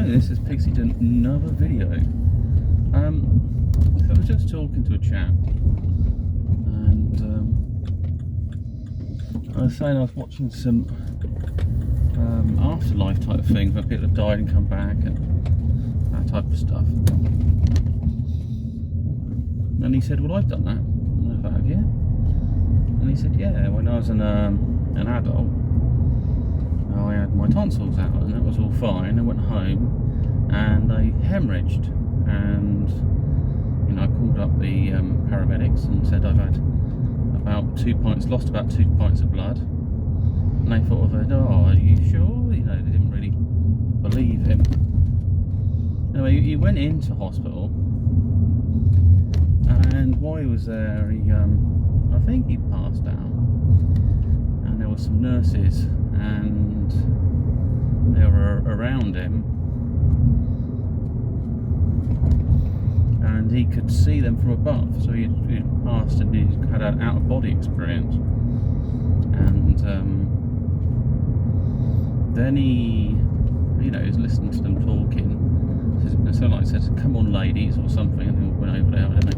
this is Pixie doing another video. So I was just talking to a chap, and I was saying I was watching some Afterlife type of things where people have died and come back and that type of stuff. And he said, well, I've done that. And I thought, have you? And he said, yeah, when I was an adult, I had my tonsils out and that was all fine. I went home and I hemorrhaged, and you know, I called up the paramedics and said I've had about 2 pints, lost about 2 pints of blood, and they thought of it, oh, are you sure? You know, they didn't really believe him. Anyway, he went into hospital, and while he was there, he I think he passed out, and there were some nurses and they were around him, and he could see them from above. So he'd passed and he had an out-of-body experience, and then he, you know, was listening to them talking. So like I said, come on ladies or something, and they all went over there, and they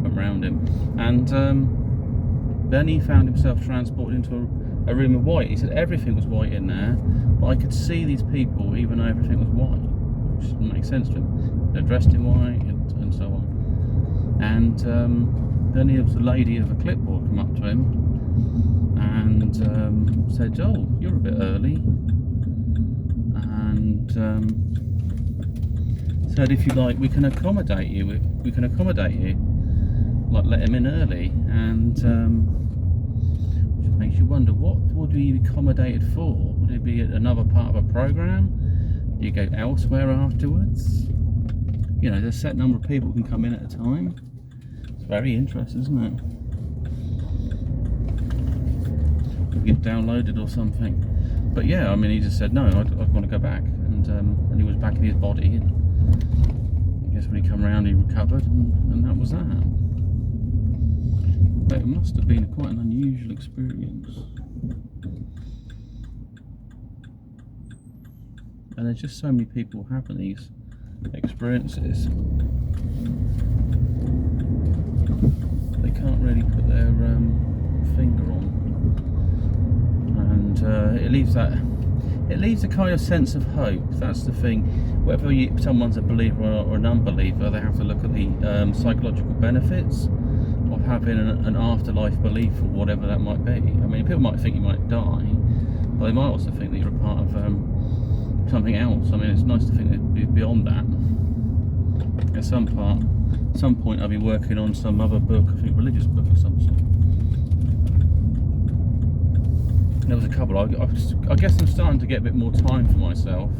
went around him, and then he found himself transported into a room of white. He said everything was white in there, but I could see these people even though everything was white, which didn't make sense to him. They're dressed in white and so on. And then there was a lady with a clipboard come up to him and said, oh, you're a bit early, and said, if you like, we can accommodate you, like let him in early. And makes you wonder, what would we be accommodated for? Would it be another part of a program? Do you go elsewhere afterwards? You know, there's a set number of people who can come in at a time. It's very interesting, isn't it? Could get downloaded or something. But yeah, I mean, he just said no, I'd want to go back, and he was back in his body, and I guess when he come around he recovered, and that was that. But it must have been quite an unusual experience. And there's just so many people having these experiences. They can't really put their finger on. And it leaves a kind of sense of hope. That's the thing. Whether someone's a believer or an unbeliever, they have to look at the psychological benefits of having an afterlife belief, or whatever that might be. I mean, people might think you might die, but they might also think that you're a part of something else. I mean, it's nice to think that beyond that. At some point I'll be working on some other book, I think religious book or some sort. There was a couple. I guess I'm starting to get a bit more time for myself.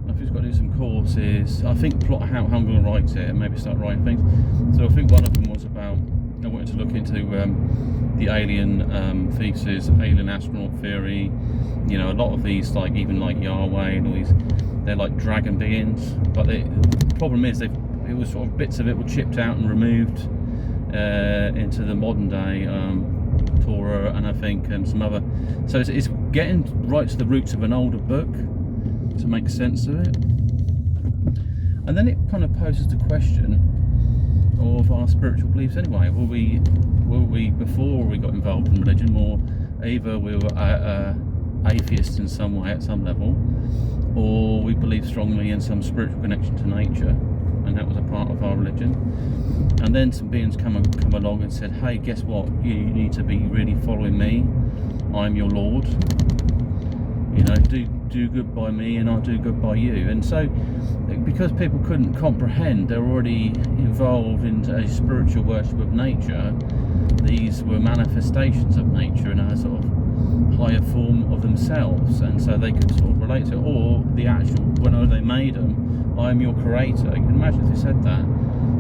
I've just got to do some courses. I think plot how I'm going to write it, and maybe start writing things. So I think one of them was about, I wanted to look into the alien thesis, alien astronaut theory. You know, a lot of these, like even like Yahweh and all these, they're like dragon beings. But the problem is, it was sort of bits of it were chipped out and removed into the modern day Torah, and I think some other. So it's getting right to the roots of an older book to make sense of it. And then it kind of poses the question of our spiritual beliefs anyway. Were we before we got involved in religion, more either we were atheists in some way at some level, or we believed strongly in some spiritual connection to nature, and that was a part of our religion. And then some beings come along and said, hey, guess what, you need to be really following me, I'm your Lord, you know, do good by me and I'll do good by you. And so because people couldn't comprehend, they're already involved in a spiritual worship of nature. These were manifestations of nature in a sort of higher form of themselves, and so they could sort of relate to it. Or the actual, when they made them, I am your creator. You can imagine if they said that.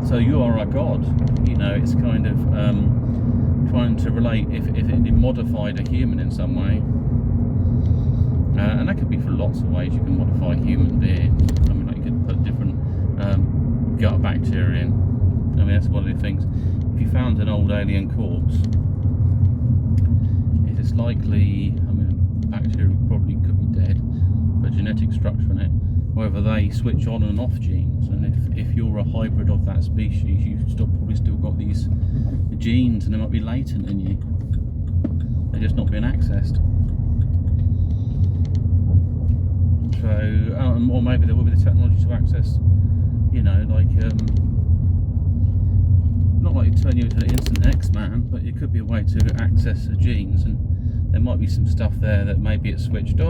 So you are our God. You know, it's kind of trying to relate if it modified a human in some way. And that could be for lots of ways. You can modify human beings. I mean, like you could put different gut bacteria in. I mean, that's one of the things. If you found an old alien corpse, it is likely, I mean, bacteria probably could be dead, but genetic structure in it whether they switch on and off genes, and if you're a hybrid of that species, you've probably still got these genes, and they might be latent in you. They're just not being accessed. So, or maybe there will be the technology to access, you know, like not like turn you into an instant X-Man, but it could be a way to access the genes, and there might be some stuff there that maybe it's switched off.